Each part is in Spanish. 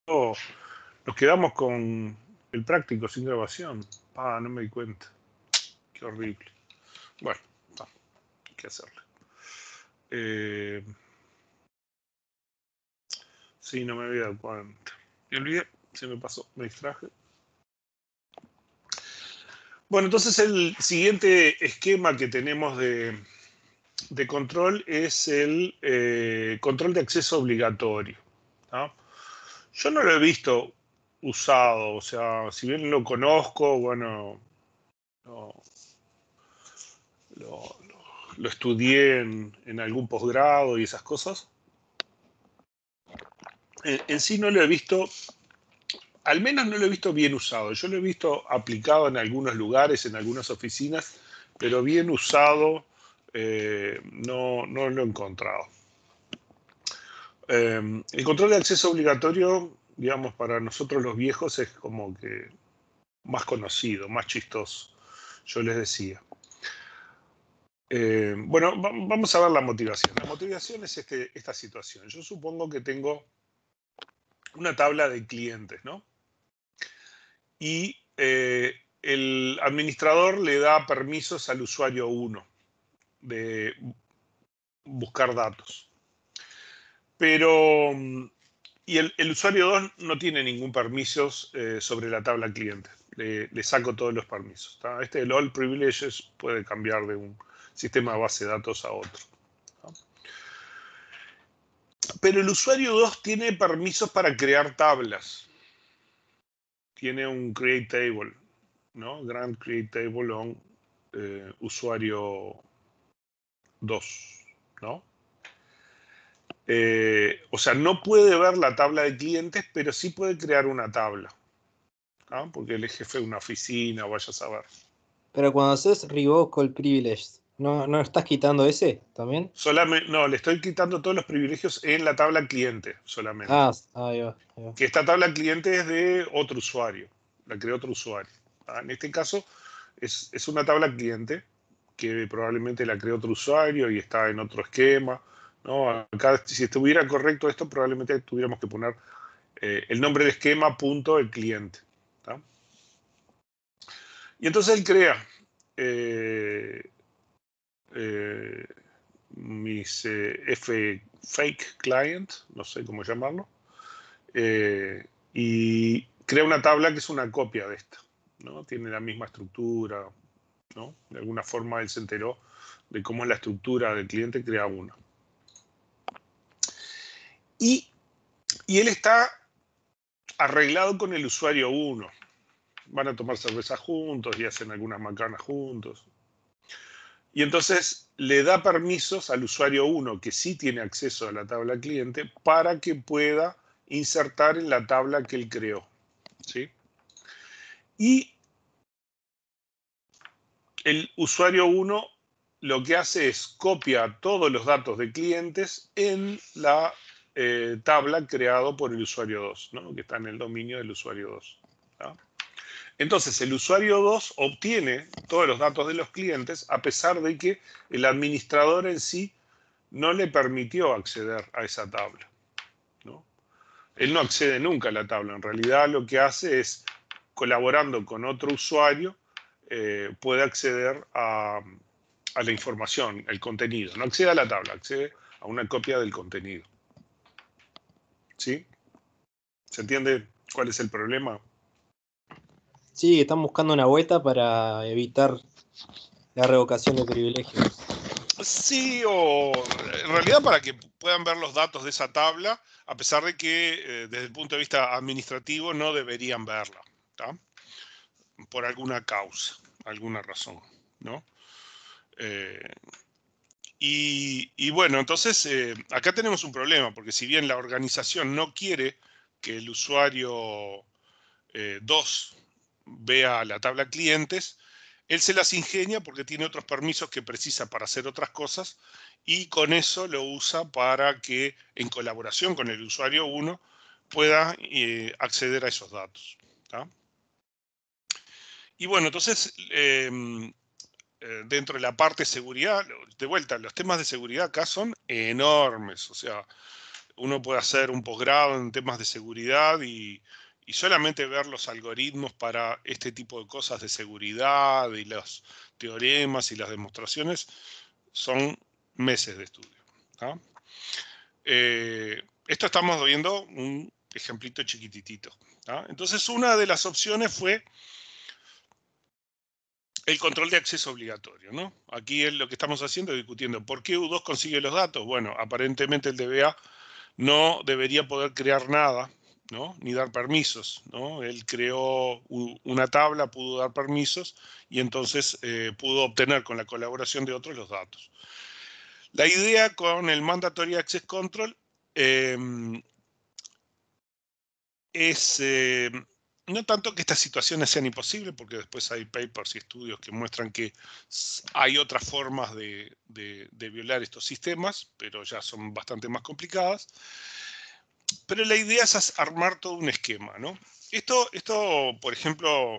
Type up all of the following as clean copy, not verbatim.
nos quedamos con el práctico sin grabación. No me di cuenta. Qué horrible. Bueno, hay que hacerle. Sí, no me había dado cuenta. Me olvidé, se me pasó, me distraje. Bueno, entonces el siguiente esquema que tenemos de control es el control de acceso obligatorio, ¿no? Yo no lo he visto usado, o sea, si bien lo conozco, bueno, lo estudié en algún posgrado y esas cosas. En sí no lo he visto, al menos no lo he visto bien usado. Yo lo he visto aplicado en algunos lugares, en algunas oficinas, pero bien usado no lo he encontrado. El control de acceso obligatorio, digamos, para nosotros los viejos es como que más conocido, más chistoso, yo les decía. Bueno, vamos a ver la motivación. La motivación es esta situación. Yo supongo que tengo una tabla de clientes, ¿no? Y el administrador le da permisos al usuario 1 de buscar datos. Pero, y el usuario 2 no tiene ningún permiso sobre la tabla cliente. Le saco todos los permisos. ¿Tá? Este del All Privileges puede cambiar de un sistema de base de datos a otro. ¿Tá? Pero el usuario 2 tiene permisos para crear tablas. Tiene un create table, ¿no? Grant create table on usuario 2, ¿no? O sea, no puede ver la tabla de clientes, pero sí puede crear una tabla. ¿No? Porque él es jefe de una oficina, vaya a saber. Pero cuando haces revoke all privileges, ¿no estás quitando ese también? Solamente, no, le estoy quitando todos los privilegios en la tabla cliente solamente. Ahí va. Que esta tabla cliente es de otro usuario, la creó otro usuario. En este caso es una tabla cliente que probablemente la creó otro usuario y está en otro esquema. ¿No? Acá, si estuviera correcto esto, probablemente tuviéramos que poner el nombre de esquema punto el cliente. ¿Tá? Y entonces él crea mis fake client, no sé cómo llamarlo, y crea una tabla que es una copia de esta, ¿no? Tiene la misma estructura, ¿no? De alguna forma él se enteró de cómo es la estructura del cliente, crea una. Y él está arreglado con el usuario 1. Van a tomar cerveza juntos y hacen algunas macanas juntos. Y entonces le da permisos al usuario 1, que sí tiene acceso a la tabla cliente, para que pueda insertar en la tabla que él creó. ¿Sí? Y el usuario 1 lo que hace es copia todos los datos de clientes en la tabla creado por el usuario 2, ¿no? Que está en el dominio del usuario 2. ¿no? Entonces, el usuario 2 obtiene todos los datos de los clientes a pesar de que el administrador en sí no le permitió acceder a esa tabla. ¿no? Él no accede nunca a la tabla. En realidad lo que hace es, colaborando con otro usuario, puede acceder a la información, el contenido. No accede a la tabla, accede a una copia del contenido. ¿Sí? ¿Se entiende cuál es el problema? Sí, están buscando una vuelta para evitar la revocación de privilegios. Sí, o en realidad para que puedan ver los datos de esa tabla, a pesar de que desde el punto de vista administrativo no deberían verla, ¿tá? Por alguna causa, alguna razón, ¿no? Y bueno, entonces acá tenemos un problema, porque si bien la organización no quiere que el usuario 2 vea la tabla clientes, él se las ingenia porque tiene otros permisos que precisa para hacer otras cosas y con eso lo usa para que en colaboración con el usuario 1 pueda acceder a esos datos. ¿tá? Y bueno, entonces dentro de la parte de seguridad, de vuelta, los temas de seguridad acá son enormes, o sea, uno puede hacer un posgrado en temas de seguridad y solamente ver los algoritmos para este tipo de cosas de seguridad y los teoremas y las demostraciones son meses de estudio. ¿Ah? Esto estamos viendo un ejemplito chiquititito. ¿Ah? Entonces, una de las opciones fue el control de acceso obligatorio, ¿no? Aquí es lo que estamos haciendo, discutiendo por qué U2 consigue los datos. Bueno, aparentemente el DBA no debería poder crear nada, ¿no? Ni dar permisos, ¿no? Él creó una tabla, pudo dar permisos y entonces pudo obtener con la colaboración de otros los datos. La idea con el Mandatory Access Control es no tanto que estas situaciones sean imposibles, porque después hay papers y estudios que muestran que hay otras formas de violar estos sistemas, pero ya son bastante más complicadas. Pero la idea es armar todo un esquema, ¿no? Esto por ejemplo,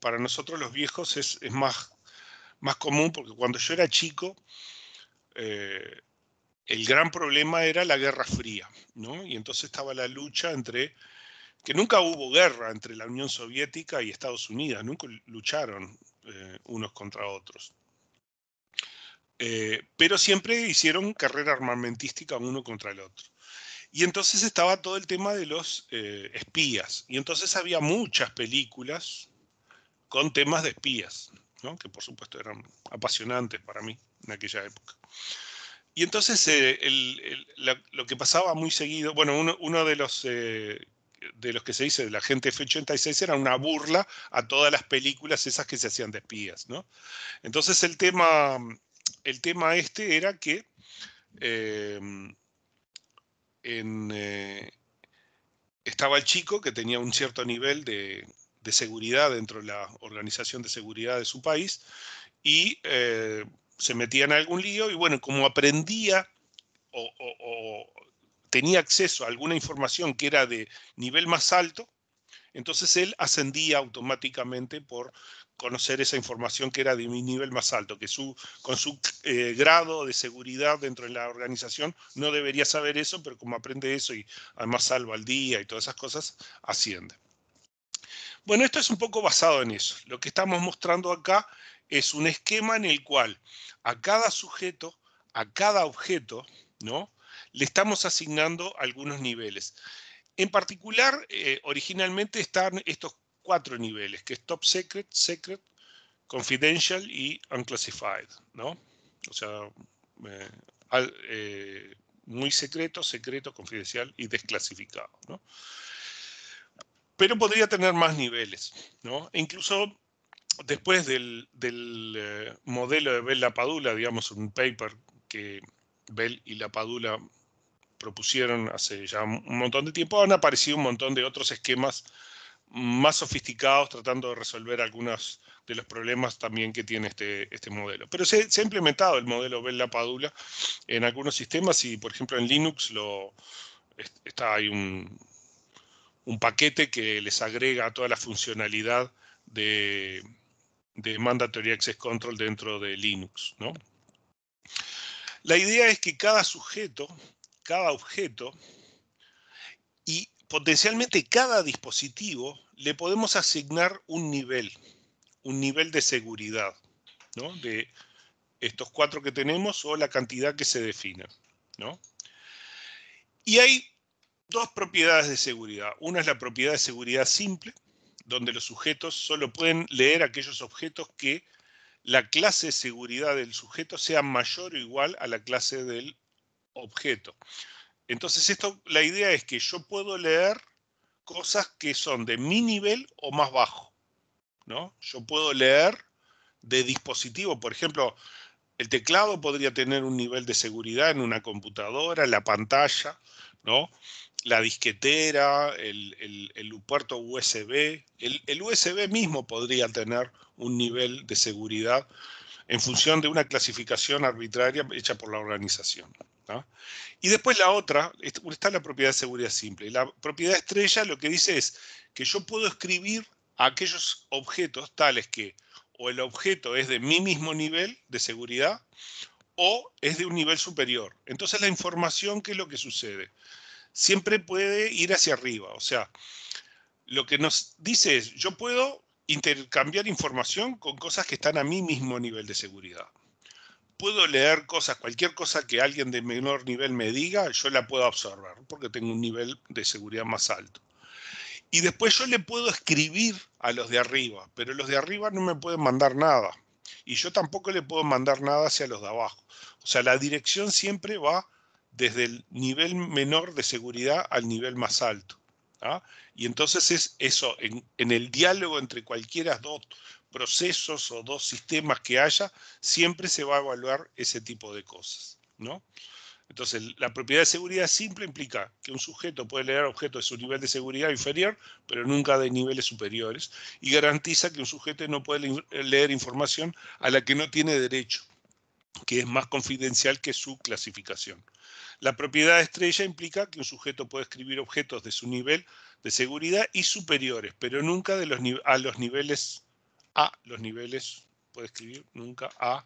para nosotros los viejos es más común, porque cuando yo era chico, el gran problema era la Guerra Fría, ¿no? Y entonces estaba la lucha entre, que nunca hubo guerra entre la Unión Soviética y Estados Unidos, nunca lucharon unos contra otros. Pero siempre hicieron carrera armamentística uno contra el otro. Y entonces estaba todo el tema de los espías. Y entonces había muchas películas con temas de espías, ¿no? Que por supuesto eran apasionantes para mí en aquella época. Y entonces lo que pasaba muy seguido, bueno, uno de los que se dice de la gente F-86 era una burla a todas las películas esas que se hacían de espías, ¿no? Entonces el tema este era que estaba el chico que tenía un cierto nivel de seguridad dentro de la organización de seguridad de su país y se metía en algún lío y bueno, como aprendía o tenía acceso a alguna información que era de nivel más alto, entonces él ascendía automáticamente por conocer esa información que era de un nivel más alto, que con su grado de seguridad dentro de la organización no debería saber eso, pero como aprende eso y además salva al día y todas esas cosas, asciende. Bueno, esto es un poco basado en eso. Lo que estamos mostrando acá es un esquema en el cual a cada sujeto, a cada objeto, ¿no? Le estamos asignando algunos niveles. En particular, originalmente están estos 4 niveles, que es Top Secret, Secret, Confidential y Unclassified, ¿no? O sea, muy secreto, secreto, confidencial y desclasificado, ¿no? Pero podría tener más niveles, ¿no? E incluso después del modelo de Bell-LaPadula, digamos, un paper que Bell y LaPadula propusieron hace ya un montón de tiempo, han aparecido un montón de otros esquemas más sofisticados tratando de resolver algunos de los problemas también que tiene este modelo. Pero se ha implementado el modelo Bell-LaPadula en algunos sistemas y, por ejemplo, en Linux hay un paquete que les agrega toda la funcionalidad de Mandatory Access Control dentro de Linux, ¿no? La idea es que cada sujeto, cada objeto y potencialmente cada dispositivo le podemos asignar un nivel de seguridad, ¿no? De estos 4 que tenemos o la cantidad que se defina, ¿no? Y hay 2 propiedades de seguridad. Una es la propiedad de seguridad simple, donde los sujetos solo pueden leer aquellos objetos que la clase de seguridad del sujeto sea mayor o igual a la clase del objeto. Entonces la idea es que yo puedo leer cosas que son de mi nivel o más bajo, ¿no? Yo puedo leer de dispositivo, por ejemplo, el teclado podría tener un nivel de seguridad en una computadora, la pantalla, ¿no? La disquetera, el puerto USB, el USB mismo podría tener un nivel de seguridad en función de una clasificación arbitraria hecha por la organización, ¿no? Y después la otra, está la propiedad de seguridad simple. La propiedad estrella lo que dice es que yo puedo escribir a aquellos objetos tales que o el objeto es de mi mismo nivel de seguridad o es de un nivel superior. Entonces la información, ¿qué es lo que sucede? Siempre puede ir hacia arriba. O sea, lo que nos dice es, yo puedo intercambiar información con cosas que están a mi mismo nivel de seguridad. Puedo leer cosas, cualquier cosa que alguien de menor nivel me diga, yo la puedo absorber, porque tengo un nivel de seguridad más alto. Y después yo le puedo escribir a los de arriba, pero los de arriba no me pueden mandar nada. Y yo tampoco le puedo mandar nada hacia los de abajo. O sea, la dirección siempre va desde el nivel menor de seguridad al nivel más alto. ¿Ah? Y entonces es eso, en el diálogo entre cualquiera dos procesos o dos sistemas que haya, siempre se va a evaluar ese tipo de cosas, ¿no? Entonces, la propiedad de seguridad simple implica que un sujeto puede leer objetos de su nivel de seguridad inferior, pero nunca de niveles superiores, y garantiza que un sujeto no puede leer información a la que no tiene derecho, que es más confidencial que su clasificación. La propiedad de estrella implica que un sujeto puede escribir objetos de su nivel de seguridad y superiores, pero nunca de los niveles, puede escribir nunca a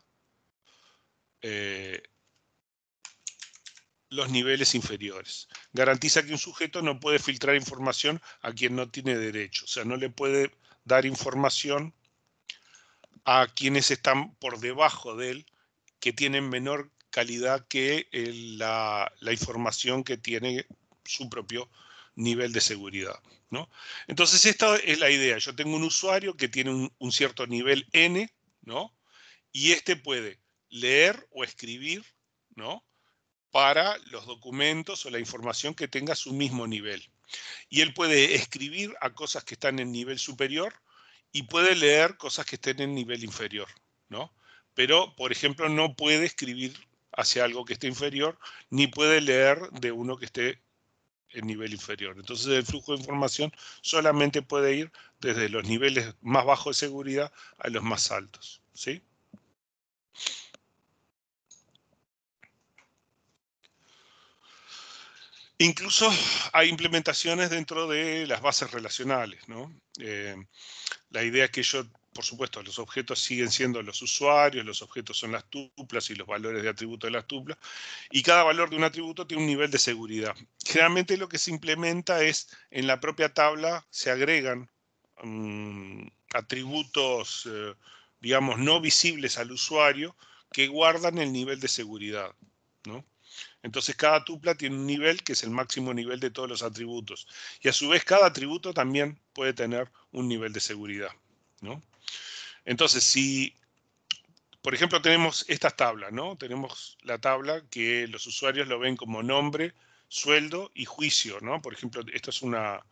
los niveles inferiores. Garantiza que un sujeto no puede filtrar información a quien no tiene derecho. O sea, no le puede dar información a quienes están por debajo de él, que tienen menor calidad que la información que tiene su propio nivel de seguridad, ¿no? Entonces, esta es la idea. Yo tengo un usuario que tiene un cierto nivel N, ¿no? Y este puede leer o escribir, ¿no? Para los documentos o la información que tenga su mismo nivel. Y él puede escribir a cosas que están en nivel superior y puede leer cosas que estén en nivel inferior, ¿no? Pero, por ejemplo, no puede escribir hacia algo que esté inferior, ni puede leer de uno que esté en nivel inferior. Entonces, el flujo de información solamente puede ir desde los niveles más bajos de seguridad a los más altos, ¿sí? Incluso hay implementaciones dentro de las bases relacionales, ¿no? La idea es que por supuesto, los objetos siguen siendo los usuarios, los objetos son las tuplas y los valores de atributo de las tuplas, y cada valor de un atributo tiene un nivel de seguridad. Generalmente lo que se implementa es, en la propia tabla se agregan atributos, digamos, no visibles al usuario que guardan el nivel de seguridad, ¿no? Entonces cada tupla tiene un nivel que es el máximo nivel de todos los atributos. Y a su vez cada atributo también puede tener un nivel de seguridad, ¿no? Entonces si, por ejemplo, tenemos estas tablas, ¿no? Tenemos la tabla que los usuarios lo ven como nombre, sueldo y juicio, ¿no? Por ejemplo, esto es una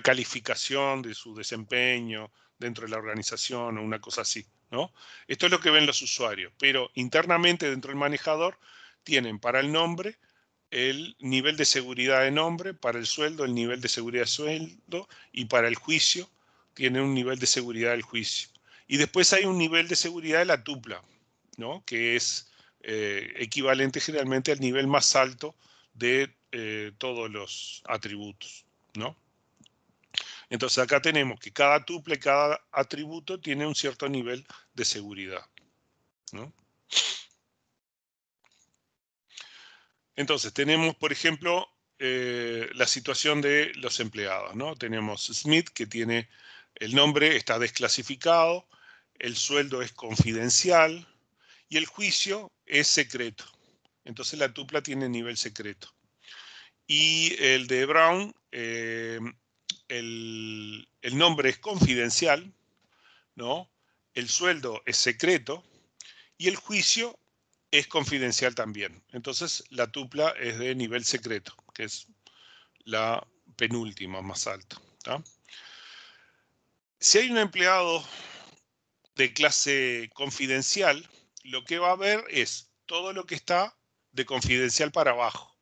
calificación de su desempeño dentro de la organización o una cosa así, ¿no? Esto es lo que ven los usuarios, pero internamente dentro del manejador tienen para el nombre el nivel de seguridad de nombre, para el sueldo el nivel de seguridad de sueldo y para el juicio tiene un nivel de seguridad del juicio. Y después hay un nivel de seguridad de la tupla, ¿no? Que es equivalente generalmente al nivel más alto de todos los atributos, ¿no? Entonces acá tenemos que cada tuple, cada atributo tiene un cierto nivel de seguridad, ¿no? Entonces tenemos, por ejemplo, la situación de los empleados, ¿no? Tenemos Smith, que tiene el nombre, está desclasificado, el sueldo es confidencial y el juicio es secreto. Entonces la tupla tiene nivel secreto. Y el de Brown, el nombre es confidencial, ¿no? El sueldo es secreto y el juicio es confidencial también. Entonces la tupla es de nivel secreto, que es la penúltima más alta, ¿tá? Si hay un empleado de clase confidencial, lo que va a ver es todo lo que está de confidencial para abajo.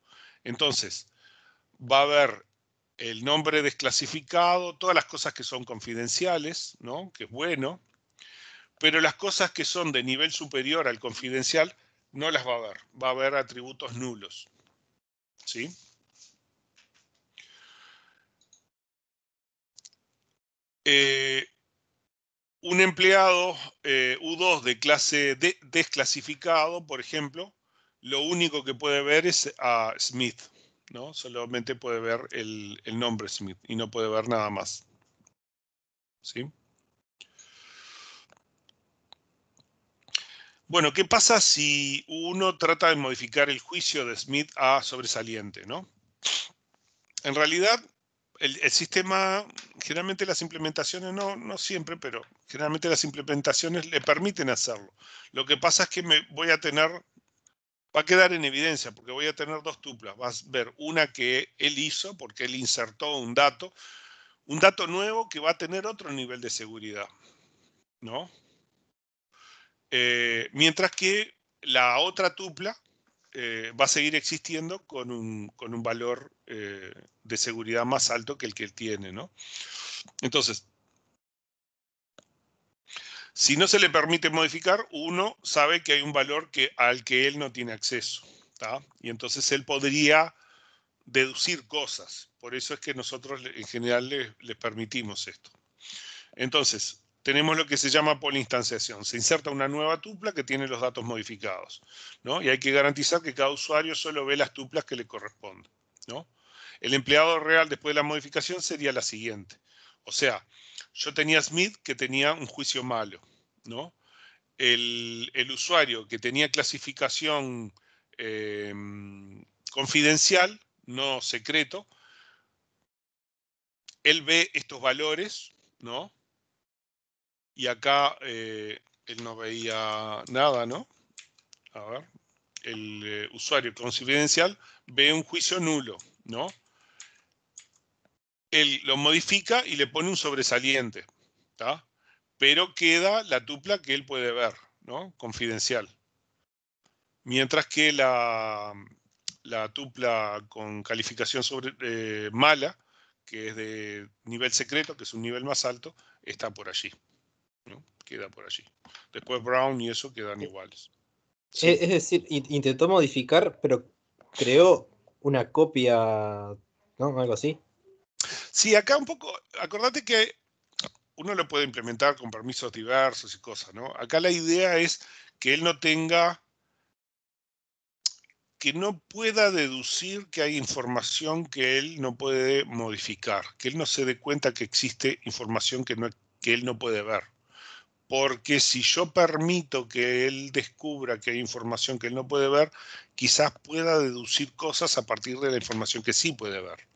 Entonces, va a ver el nombre desclasificado, todas las cosas que son confidenciales, ¿no? Que es bueno, pero las cosas que son de nivel superior al confidencial no las va a ver. Va a haber atributos nulos, ¿sí? un empleado U2 de clase desclasificado, por ejemplo, lo único que puede ver es a Smith, ¿no? Solamente puede ver el nombre Smith y no puede ver nada más. ¿Sí? Bueno, ¿qué pasa si uno trata de modificar el juicio de Smith a sobresaliente, ¿no? En realidad, el sistema, generalmente las implementaciones, no siempre, pero generalmente las implementaciones le permiten hacerlo. Lo que pasa es que va a quedar en evidencia, porque voy a tener dos tuplas. Vas a ver una que él hizo, porque él insertó un dato nuevo que va a tener otro nivel de seguridad, ¿no? Mientras que la otra tupla va a seguir existiendo con un valor de seguridad más alto que el que él tiene, ¿no? Entonces, si no se le permite modificar, uno sabe que hay un valor al que él no tiene acceso, ¿tá? Y entonces él podría deducir cosas. Por eso es que nosotros en general les permitimos esto. Entonces, tenemos lo que se llama polinstanciación. Se inserta una nueva tupla que tiene los datos modificados, ¿no? Y hay que garantizar que cada usuario solo ve las tuplas que le corresponden, ¿no? El empleado real después de la modificación sería la siguiente. O sea, yo tenía Smith que tenía un juicio malo, ¿no? El usuario que tenía clasificación eh, confidencial, no secreto, él ve estos valores, ¿no? Y acá él no veía nada, ¿no? A ver, el usuario confidencial ve un juicio nulo, ¿no? Él lo modifica y le pone un sobresaliente, ¿tá? Pero queda la tupla que él puede ver, ¿no? Confidencial. Mientras que la tupla con calificación mala, que es de nivel secreto, que es un nivel más alto, está por allí, ¿no? Queda por allí. Después Brown y eso quedan iguales. Sí. Es decir, intentó modificar, pero creó una copia, ¿no? Algo así. Sí, acá un poco, acordate que uno lo puede implementar con permisos diversos y cosas, ¿no? Acá la idea es que él que no pueda deducir que hay información que él no puede modificar, que él no se dé cuenta que existe información que él no puede ver. Porque si yo permito que él descubra que hay información que él no puede ver, quizás pueda deducir cosas a partir de la información que sí puede ver,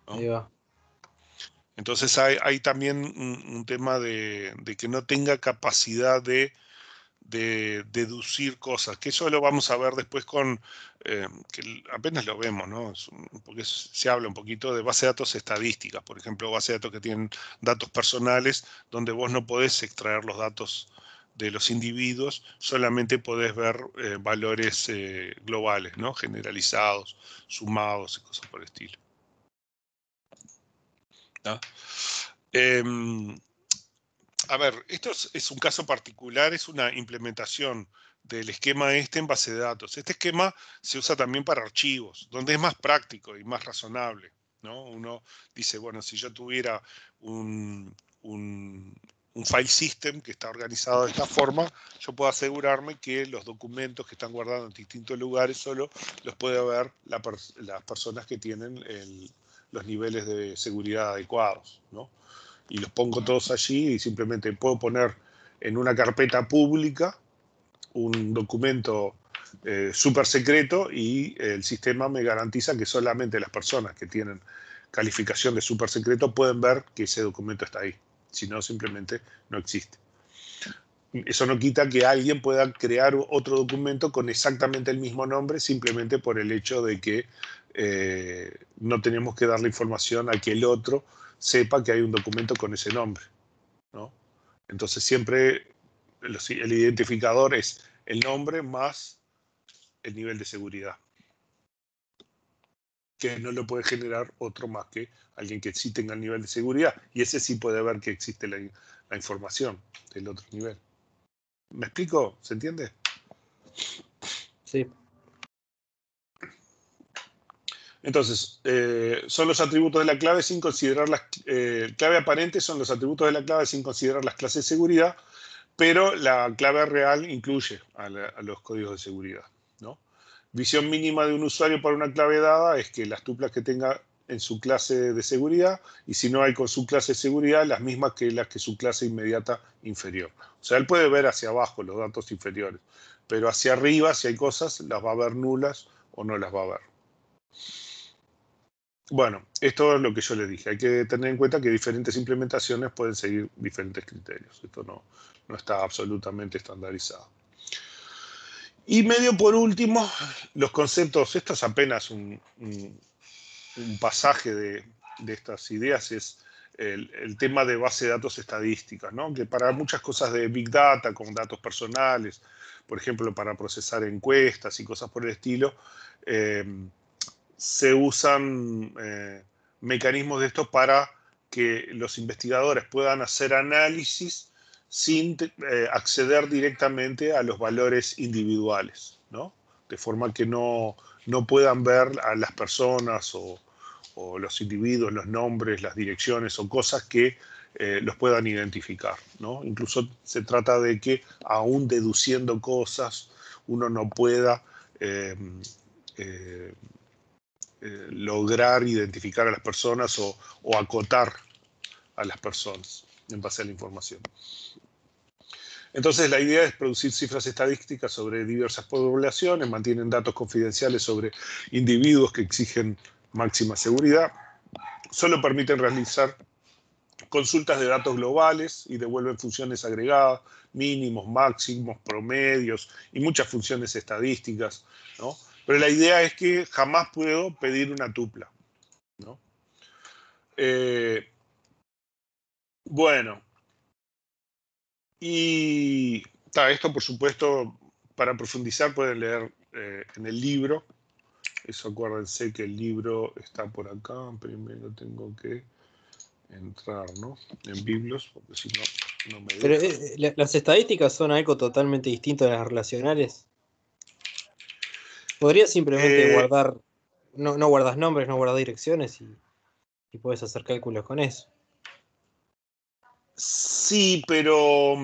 Ahí ¿no? va. Entonces hay también un tema de que no tenga capacidad de deducir cosas, que eso lo vamos a ver después que apenas lo vemos, ¿no? Porque se habla un poquito de base de datos estadísticas, por ejemplo, base de datos que tienen datos personales, donde vos no podés extraer los datos de los individuos, solamente podés ver valores globales, ¿no? Generalizados, sumados y cosas por el estilo, ¿no? A ver, esto es un caso particular, es una implementación del esquema este en base de datos. Este esquema se usa también para archivos, donde es más práctico y más razonable, ¿no? Uno dice, bueno, si yo tuviera un file system que está organizado de esta forma, yo puedo asegurarme que los documentos que están guardados en distintos lugares solo los puede ver las personas que tienen los niveles de seguridad adecuados, ¿no? Y los pongo todos allí y simplemente puedo poner en una carpeta pública un documento súper secreto y el sistema me garantiza que solamente las personas que tienen calificación de súper secreto pueden ver que ese documento está ahí. Si no, simplemente no existe. Eso no quita que alguien pueda crear otro documento con exactamente el mismo nombre simplemente por el hecho de que no tenemos que darle información a que el otro sepa que hay un documento con ese nombre, ¿no? Entonces siempre el identificador es el nombre más el nivel de seguridad, que no lo puede generar otro más que alguien que sí tenga el nivel de seguridad, y ese sí puede ver que existe la información del otro nivel. ¿Me explico? ¿Se entiende? Sí. Entonces, son los atributos de la clave sin considerar las... clave aparente son los atributos de la clave sin considerar las clases de seguridad, pero la clave real incluye a los códigos de seguridad, ¿no? Visión mínima de un usuario para una clave dada es que las tuplas que tenga en su clase de seguridad, y si no hay con su clase de seguridad, las mismas que las que su clase inmediata inferior. O sea, él puede ver hacia abajo los datos inferiores, pero hacia arriba, si hay cosas, las va a ver nulas o no las va a ver. Bueno, esto es lo que yo les dije. Hay que tener en cuenta que diferentes implementaciones pueden seguir diferentes criterios. Esto no está absolutamente estandarizado. Y medio por último, los conceptos, esto es apenas un pasaje de estas ideas, es el tema de base de datos estadísticas, ¿no? Que para muchas cosas de Big Data, con datos personales, por ejemplo, para procesar encuestas y cosas por el estilo, se usan mecanismos de estos para que los investigadores puedan hacer análisis sin acceder directamente a los valores individuales, ¿no? De forma que no puedan ver a las personas o los individuos, los nombres, las direcciones o cosas que los puedan identificar, ¿no? Incluso se trata de que, aún deduciendo cosas, uno no pueda lograr identificar a las personas o acotar a las personas en base a la información. Entonces, la idea es producir cifras estadísticas sobre diversas poblaciones, mantienen datos confidenciales sobre individuos que exigen máxima seguridad, solo permiten realizar consultas de datos globales y devuelven funciones agregadas, mínimos, máximos, promedios y muchas funciones estadísticas, ¿no? Pero la idea es que jamás puedo pedir una tupla, ¿no? Bueno, y esto, por supuesto, para profundizar pueden leer en el libro. Eso, acuérdense que el libro está por acá. Primero tengo que entrar, ¿no? En Biblos, porque si no, no me deja. Pero las estadísticas son algo totalmente distinto de las relacionales. Podrías simplemente guardar, no guardas nombres, no guardas direcciones y puedes hacer cálculos con eso. Sí, pero,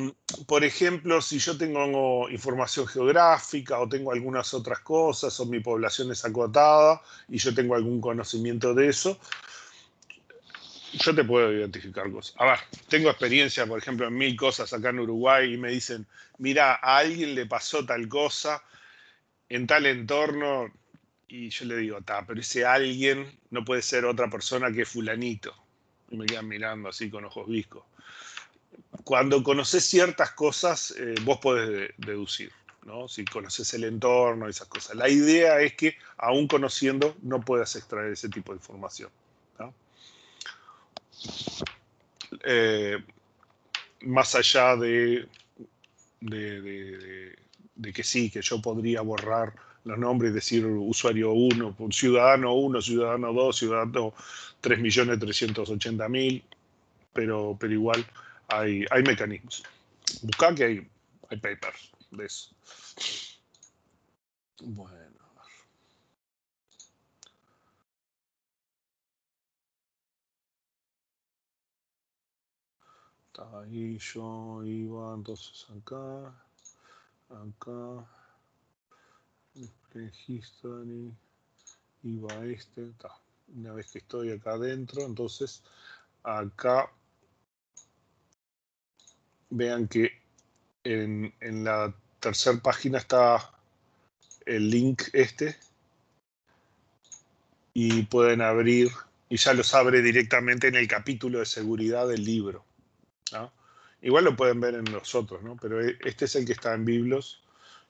por ejemplo, si yo tengo información geográfica o tengo algunas otras cosas o mi población es acotada y yo tengo algún conocimiento de eso, yo te puedo identificar cosas. A ver, tengo experiencia, por ejemplo, en 1000 cosas acá en Uruguay y me dicen, mira, a alguien le pasó tal cosa en tal entorno, y yo le digo, pero ese alguien no puede ser otra persona que fulanito. Y me quedan mirando así con ojos viscos. Cuando conoces ciertas cosas, vos podés deducir, ¿no? Si conoces el entorno y esas cosas. La idea es que, aún conociendo, no puedas extraer ese tipo de información, ¿no? Más allá de que sí, que yo podría borrar los nombres y decir usuario 1, ciudadano 1, ciudadano 2, ciudadano 3.380.000, pero igual hay mecanismos. Buscá que hay papers de eso. Bueno. Ahí yo iba entonces acá, History, iba una vez que estoy acá adentro, entonces acá vean que en la tercera página está el link y pueden abrir, y ya los abre directamente en el capítulo de seguridad del libro, ¿no? Igual lo pueden ver en los otros, ¿no? Pero este es el que está en Biblos.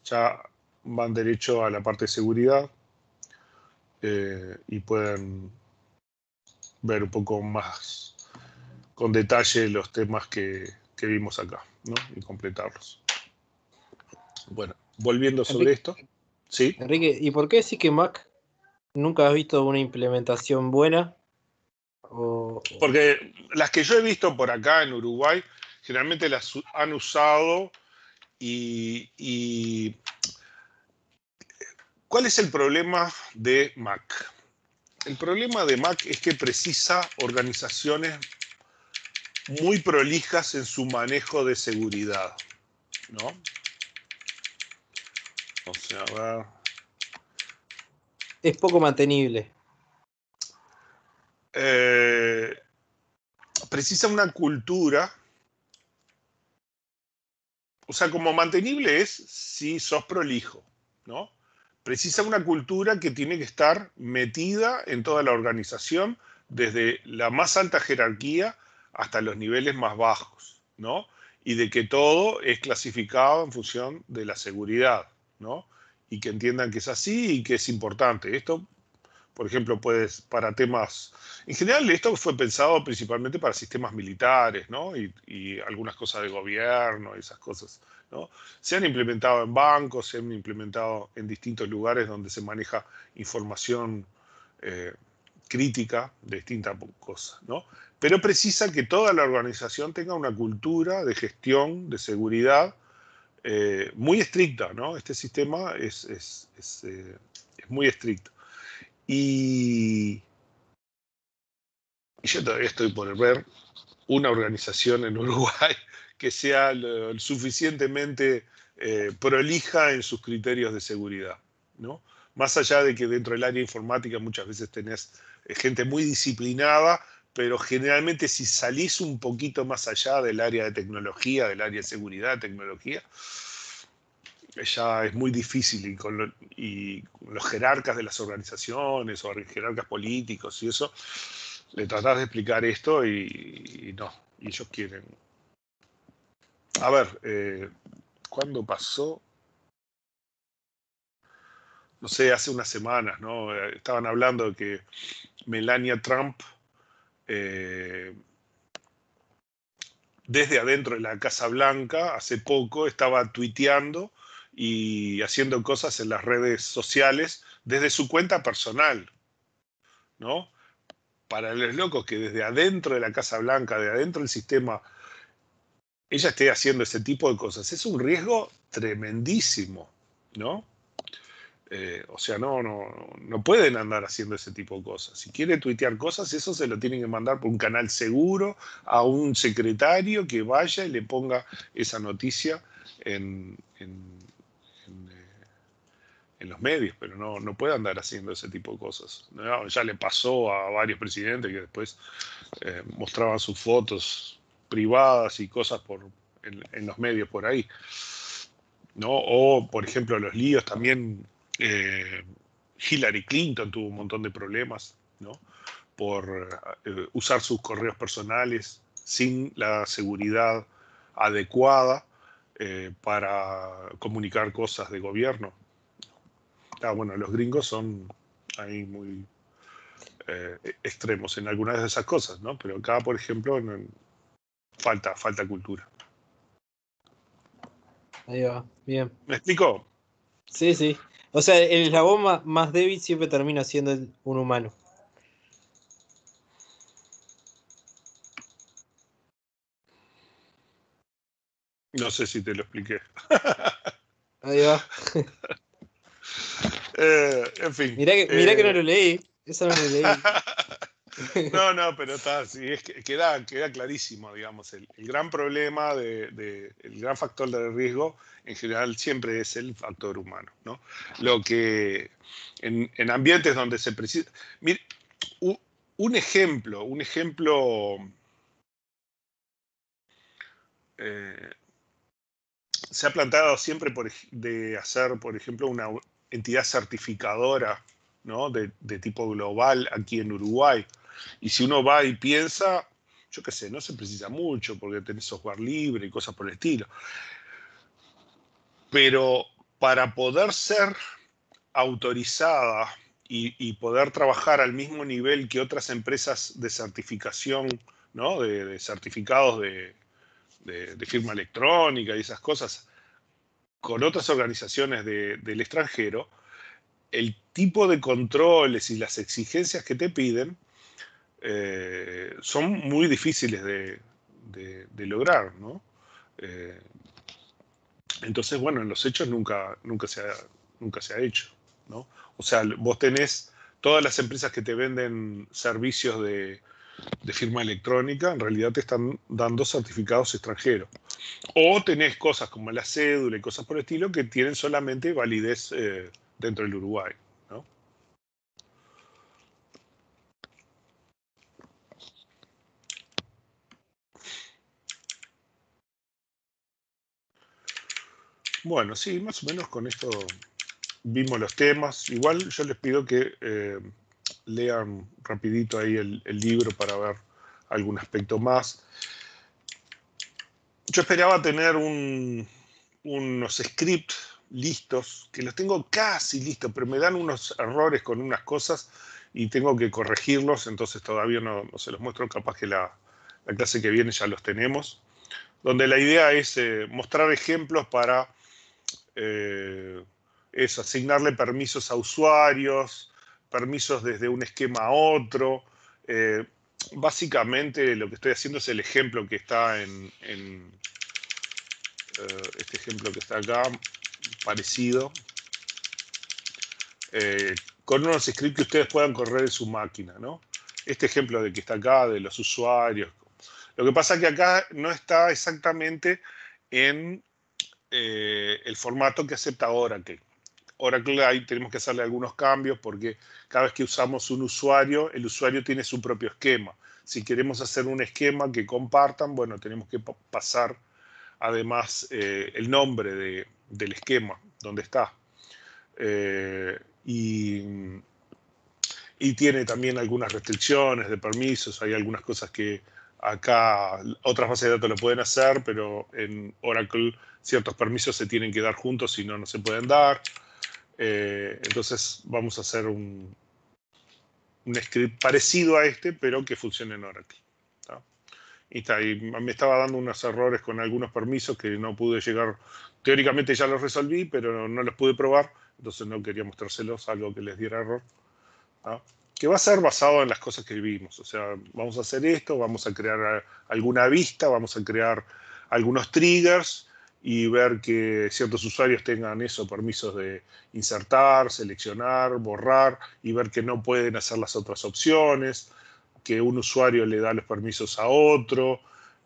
Ya van derecho a la parte de seguridad y pueden ver un poco más con detalle los temas que vimos acá, ¿no? Y completarlos. Bueno, volviendo sobre esto. ¿Sí? Enrique, ¿y por qué decís que Mac nunca has visto una implementación buena? Porque las que yo he visto por acá en Uruguay, generalmente las han usado y ¿cuál es el problema de Mac? El problema de Mac es que precisa organizaciones muy prolijas en su manejo de seguridad, ¿no? O sea, a ver. Es poco mantenible. Precisa una cultura. O sea, como mantenible es si sos prolijo, ¿no? Precisa una cultura que tiene que estar metida en toda la organización, desde la más alta jerarquía hasta los niveles más bajos, ¿no? Y de que todo es clasificado en función de la seguridad, ¿no? Y que entiendan que es así y que es importante. Esto, por ejemplo, puedes para temas. En general, esto fue pensado principalmente para sistemas militares, ¿no? Y algunas cosas de gobierno, esas cosas, ¿no? Se han implementado en bancos, se han implementado en distintos lugares donde se maneja información eh, crítica de distintas cosas, ¿no? Pero precisa que toda la organización tenga una cultura de gestión, de seguridad muy estricta, ¿no? Este sistema es muy estricto. Y yo todavía estoy por ver una organización en Uruguay que sea lo suficientemente prolija en sus criterios de seguridad, ¿no? Más allá de que dentro del área informática muchas veces tenés gente muy disciplinada, pero generalmente si salís un poquito más allá del área de tecnología, del área de seguridad, de tecnología, ya es muy difícil y con los jerarcas de las organizaciones o jerarcas políticos y eso, le tratás de explicar esto y no, y ellos quieren. A ver, ¿cuándo pasó? No sé, hace unas semanas, ¿no? Estaban hablando de que Melania Trump, eh, desde adentro de la Casa Blanca, hace poco estaba tuiteando y haciendo cosas en las redes sociales desde su cuenta personal, ¿no? Para los locos que desde adentro de la Casa Blanca, de adentro del sistema, ella esté haciendo ese tipo de cosas. Es un riesgo tremendísimo, ¿no? O sea, no pueden andar haciendo ese tipo de cosas. Si quiere tuitear cosas, eso se lo tienen que mandar por un canal seguro a un secretario que vaya y le ponga esa noticia en los medios, pero no puede andar haciendo ese tipo de cosas. ¿No? Ya le pasó a varios presidentes que después mostraban sus fotos privadas y cosas en los medios por ahí, ¿no? O, por ejemplo, los líos también. Hillary Clinton tuvo un montón de problemas, ¿no? Por usar sus correos personales sin la seguridad adecuada para comunicar cosas de gobierno. Ah, bueno, los gringos son ahí muy extremos en algunas de esas cosas, ¿no? Pero acá, por ejemplo, falta cultura. Ahí va, bien. ¿Me explico? Sí, sí. O sea, el eslabón más débil siempre termina siendo un humano. No sé si te lo expliqué. Ahí va. En fin. Mirá que no lo leí. Eso no lo leí. No, pero está así, es que queda clarísimo, digamos, el gran problema, el gran factor de riesgo en general siempre es el factor humano, ¿no? Lo que en ambientes donde se precisa. Mire, un ejemplo eh, se ha planteado siempre de hacer, por ejemplo, una entidad certificadora, ¿no? de tipo global aquí en Uruguay. Y si uno va y piensa, yo qué sé, no se precisa mucho porque tenés software libre y cosas por el estilo. Pero para poder ser autorizada y poder trabajar al mismo nivel que otras empresas de certificación, ¿no? de certificados de firma electrónica y esas cosas, con otras organizaciones del extranjero, el tipo de controles y las exigencias que te piden son muy difíciles de lograr, ¿no? Eh, entonces, bueno, en los hechos nunca se ha hecho, ¿no? O sea, vos tenés todas las empresas que te venden servicios de firma electrónica en realidad te están dando certificados extranjeros. O tenés cosas como la cédula y cosas por el estilo que tienen solamente validez dentro del Uruguay, ¿no? Bueno, sí, más o menos con esto vimos los temas. Igual yo les pido que lean rapidito ahí el libro para ver algún aspecto más. Yo esperaba tener unos scripts listos, que los tengo casi listos, pero me dan unos errores con unas cosas y tengo que corregirlos, entonces todavía no se los muestro, capaz que la clase que viene ya los tenemos, donde la idea es mostrar ejemplos para asignarle permisos a usuarios, permisos desde un esquema a otro. Básicamente lo que estoy haciendo es el ejemplo que está en este ejemplo que está acá, parecido, con unos scripts que ustedes puedan correr en su máquina, ¿no? Este ejemplo de que está acá, de los usuarios. Lo que pasa es que acá no está exactamente en el formato que acepta Oracle. Oracle ahí tenemos que hacerle algunos cambios porque cada vez que usamos un usuario, el usuario tiene su propio esquema. Si queremos hacer un esquema que compartan, bueno, tenemos que pasar además el nombre del esquema, donde está. Y tiene también algunas restricciones de permisos, hay algunas cosas que acá otras bases de datos lo pueden hacer, pero en Oracle ciertos permisos se tienen que dar juntos, si no, no se pueden dar. Entonces vamos a hacer un script parecido a este, pero que funcione en Oracle. ¿Tá? Y me estaba dando unos errores con algunos permisos que no pude llegar. Teóricamente ya los resolví, pero no los pude probar, entonces no quería mostrárselos, algo que les diera error. ¿Tá? Que va a ser basado en las cosas que vimos. O sea, vamos a hacer esto, vamos a crear alguna vista, vamos a crear algunos triggers y ver que ciertos usuarios tengan eso, permisos de insertar, seleccionar, borrar, y ver que no pueden hacer las otras opciones, que un usuario le da los permisos a otro,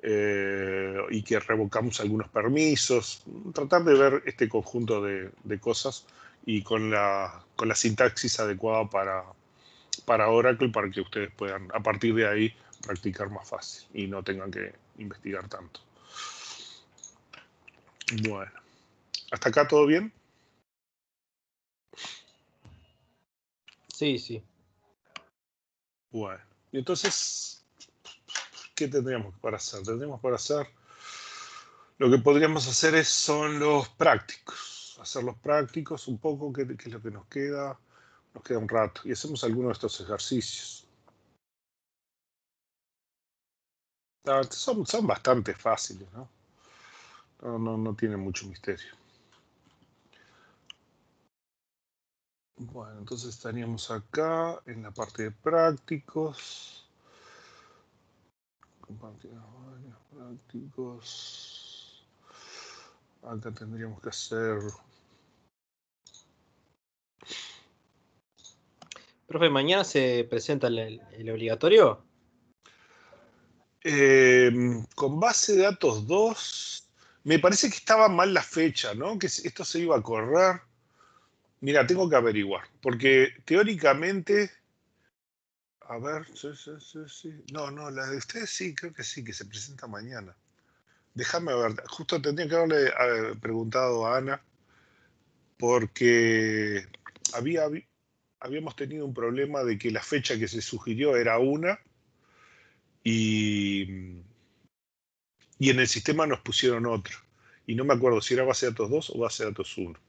y que revocamos algunos permisos. Tratar de ver este conjunto de cosas y con la sintaxis adecuada para Oracle, para que ustedes puedan, a partir de ahí, practicar más fácil y no tengan que investigar tanto. Bueno, ¿hasta acá todo bien? Sí, sí. Bueno, y entonces, ¿qué tendríamos para hacer? Tendríamos para hacer, lo que podríamos hacer son los prácticos, hacer los prácticos un poco, que es lo que nos queda un rato, y hacemos algunos de estos ejercicios. Son bastante fáciles, ¿no? No tiene mucho misterio. Bueno, entonces estaríamos acá en la parte de prácticos. Compartir varios prácticos. Acá tendríamos que hacer... Profe, ¿mañana se presenta el obligatorio? Con base de datos 2, me parece que estaba mal la fecha, ¿no? Que esto se iba a correr. Mira, tengo que averiguar, porque teóricamente... A ver, sí. No, la de ustedes sí, creo que sí, que se presenta mañana. Déjame ver, justo tendría que haberle preguntado a Ana, porque habíamos tenido un problema de que la fecha que se sugirió era una y en el sistema nos pusieron otra. Y no me acuerdo si era base de datos 2 o base de datos 1.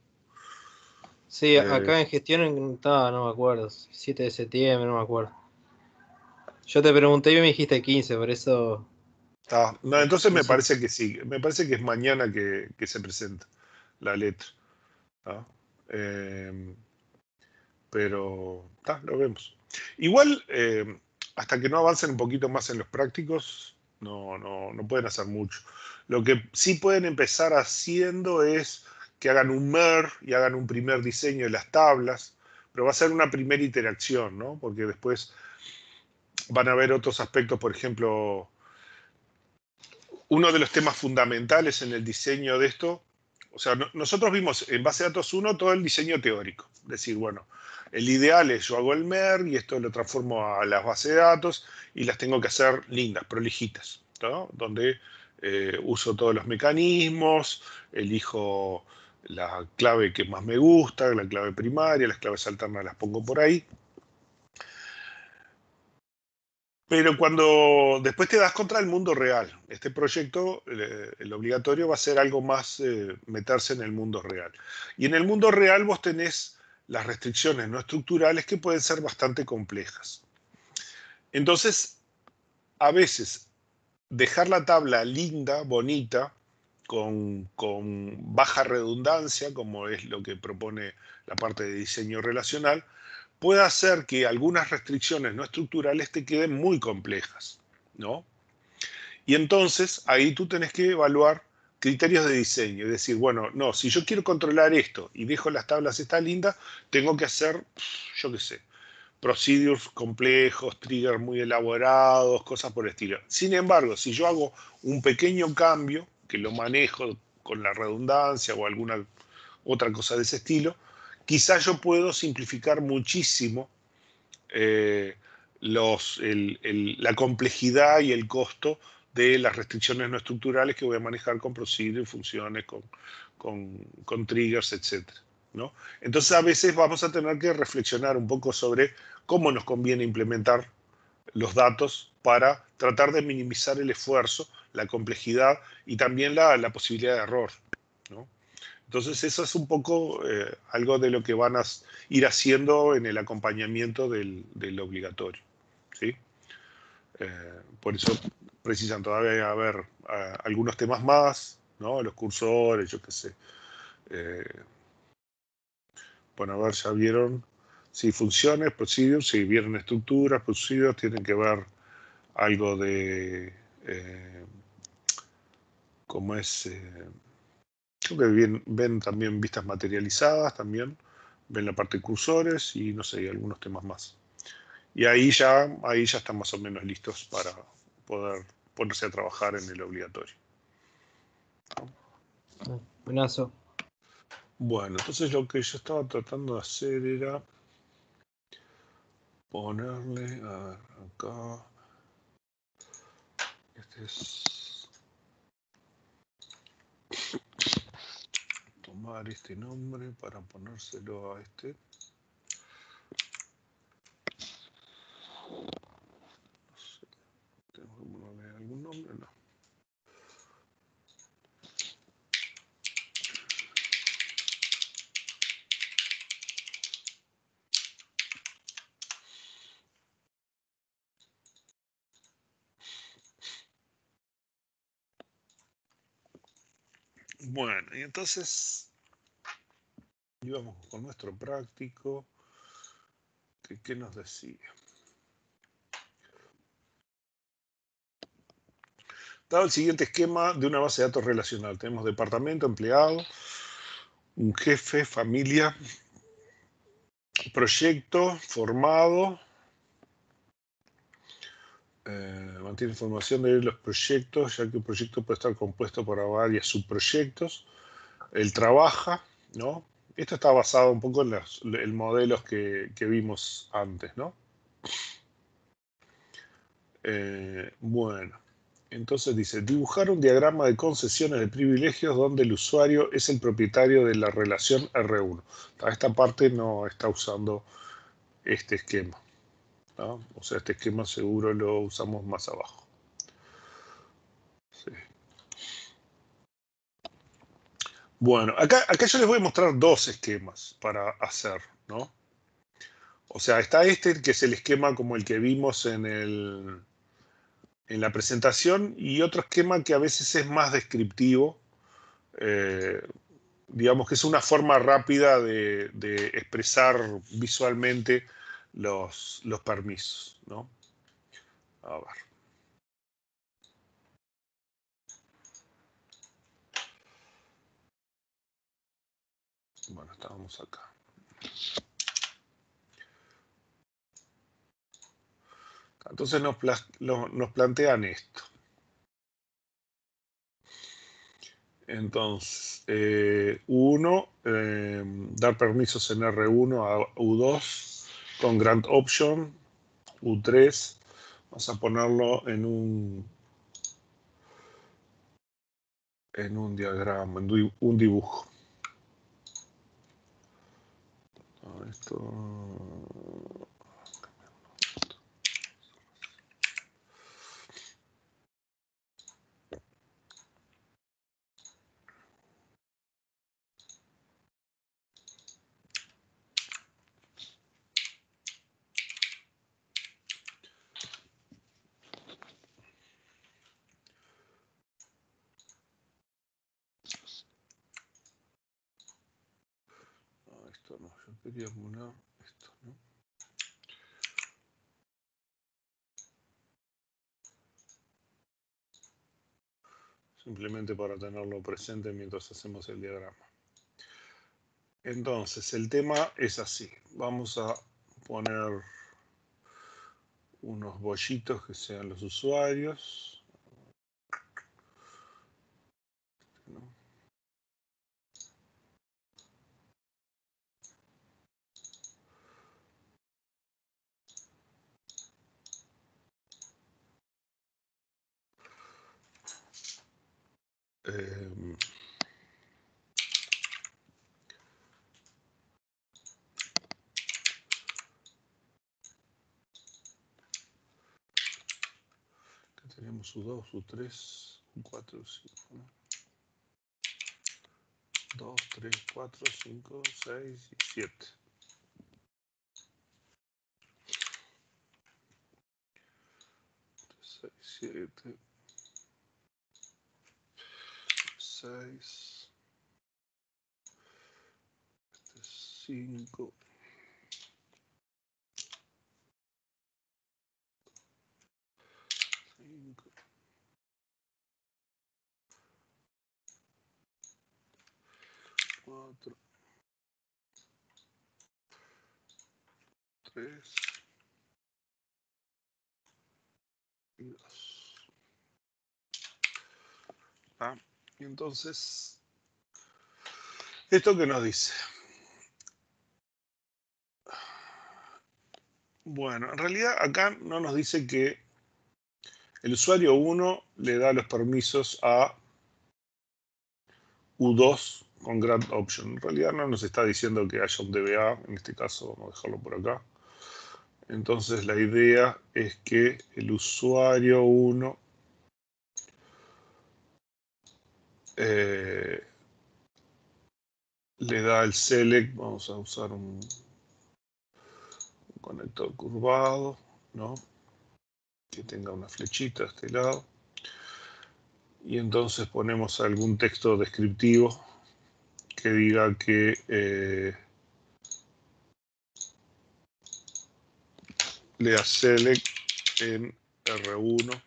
Sí, acá en gestión estaba, no me acuerdo, 7 de septiembre, no me acuerdo. Yo te pregunté y me dijiste 15, por eso... No, entonces No me sé. parece que sí. Me parece que es mañana que se presenta la letra. Pero lo vemos. Igual, hasta que no avancen un poquito más en los prácticos, no pueden hacer mucho. Lo que sí pueden empezar haciendo es que hagan un MER y hagan un primer diseño de las tablas, pero va a ser una primera interacción, ¿no? Porque después van a haber otros aspectos, por ejemplo, uno de los temas fundamentales en el diseño de esto, o sea, nosotros vimos en base de datos 1 todo el diseño teórico, es decir, bueno, el ideal es yo hago el MER y esto lo transformo a las bases de datos y las tengo que hacer lindas, prolijitas, ¿no? Donde uso todos los mecanismos, elijo la clave que más me gusta, la clave primaria, las claves alternas las pongo por ahí. Pero cuando después te das contra el mundo real, este proyecto, el obligatorio va a ser algo más meterse en el mundo real. Y en el mundo real vos tenés las restricciones no estructurales que pueden ser bastante complejas. Entonces, a veces, dejar la tabla linda, bonita, con baja redundancia, como es lo que propone la parte de diseño relacional, puede hacer que algunas restricciones no estructurales te queden muy complejas, ¿no? Y entonces ahí tú tenés que evaluar criterios de diseño y decir, bueno, no, si yo quiero controlar esto y dejo las tablas estas lindas, tengo que hacer, yo qué sé, procedures complejos, triggers muy elaborados, cosas por el estilo. Sin embargo, si yo hago un pequeño cambio, que lo manejo con la redundancia o alguna otra cosa de ese estilo, quizás yo puedo simplificar muchísimo eh, la complejidad y el costo de las restricciones no estructurales que voy a manejar con procedures, funciones, con triggers, etc. ¿no? Entonces a veces vamos a tener que reflexionar un poco sobre cómo nos conviene implementar los datos para tratar de minimizar el esfuerzo, la complejidad y también la posibilidad de error, ¿no? Entonces eso es un poco algo de lo que van a ir haciendo en el acompañamiento del obligatorio, ¿sí? Por eso precisan todavía haber algunos temas más, ¿no? Los cursores, yo qué sé. Eh, bueno, a ver, ya vieron, si funciones, procedures, si vieron estructuras, procedures, tienen que ver algo de cómo es... creo que ven también vistas materializadas, también ven la parte de cursores y no sé, y algunos temas más. Y ahí ya están más o menos listos para poder ponerse a trabajar en el obligatorio. Buenazo. Bueno, entonces lo que yo estaba tratando de hacer era ponerle, a ver, acá, este es, tomar este nombre para ponérselo a este. No sé, tengo que ponerle algún nombre, no. Bueno, y entonces íbamos con nuestro práctico, que ¿qué nos decía? Dado el siguiente esquema de una base de datos relacional, tenemos departamento, empleado, un jefe, familia, proyecto, formado, mantiene información de los proyectos, ya que un proyecto puede estar compuesto por varios subproyectos. Él trabaja, ¿no? Esto está basado un poco en los modelos que vimos antes, ¿no? Bueno, entonces dice, dibujar un diagrama de concesiones de privilegios donde el usuario es el propietario de la relación R1. Esta parte no está usando este esquema, ¿no? O sea, este esquema seguro lo usamos más abajo. Sí. Bueno, acá yo les voy a mostrar dos esquemas para hacer, ¿no? O sea, está este, que es el esquema como el que vimos en la presentación, y otro esquema que a veces es más descriptivo, digamos que es una forma rápida de expresar visualmente los permisos, ¿no? A ver. Bueno, estábamos acá. Entonces nos plantean esto. Entonces, dar permisos en R1 a U2 con grant option. U3, vamos a ponerlo en un diagrama, en un dibujo. Esto... esto no, yo quería poner esto, ¿no? Simplemente para tenerlo presente mientras hacemos el diagrama. Entonces, el tema es así. Vamos a poner unos bollitos que sean los usuarios, ¿no? Tenemos U2, U3, U4, U5, ¿no? 2, 3, 4, 5, 6 y 7. 6, 7, 6, 5, 5, 4, 3 y 2. Y entonces, ¿esto qué nos dice? Bueno, en realidad acá no nos dice que el usuario 1 le da los permisos a U2 con grant option. En realidad no nos está diciendo que haya un DBA, en este caso vamos a dejarlo por acá. Entonces la idea es que el usuario 1 le da el select, vamos a usar un conector curvado, ¿no? Que tenga una flechita a este lado. Y entonces ponemos algún texto descriptivo que diga que le da select en R1.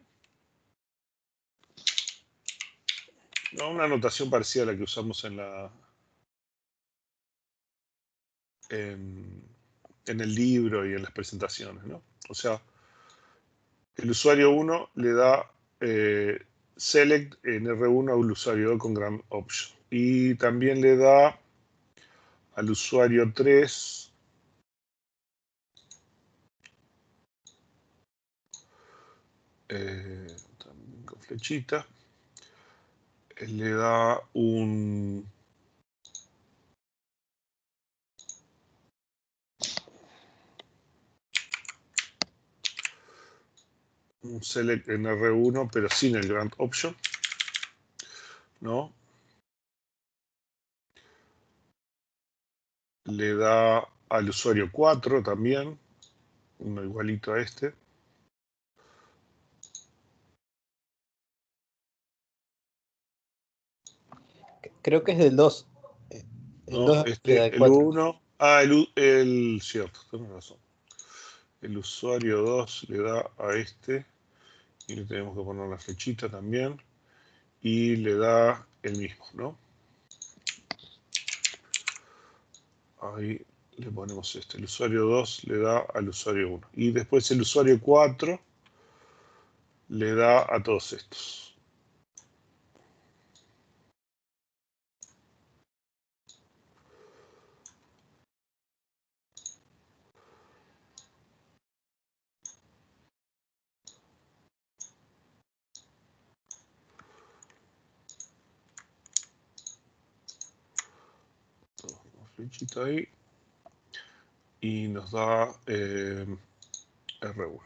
No, una notación parecida a la que usamos en el libro y en las presentaciones, ¿no? O sea, el usuario 1 le da select en R1 al usuario 2 con grant option. Y también le da al usuario 3 también con flechita, le da un select en R1 pero sin el grant option, ¿no? Le da al usuario 4 también, uno igualito a este. Creo que es del 2. El No, 2 le da el el 4. 1, cierto, tengo razón. El usuario 2 le da a este, y le tenemos que poner la flechita también, y le da el mismo, ¿no? Ahí le ponemos este. El usuario 2 le da al usuario 1. Y después el usuario 4 le da a todos estos. Flechita ahí. Y nos da R1.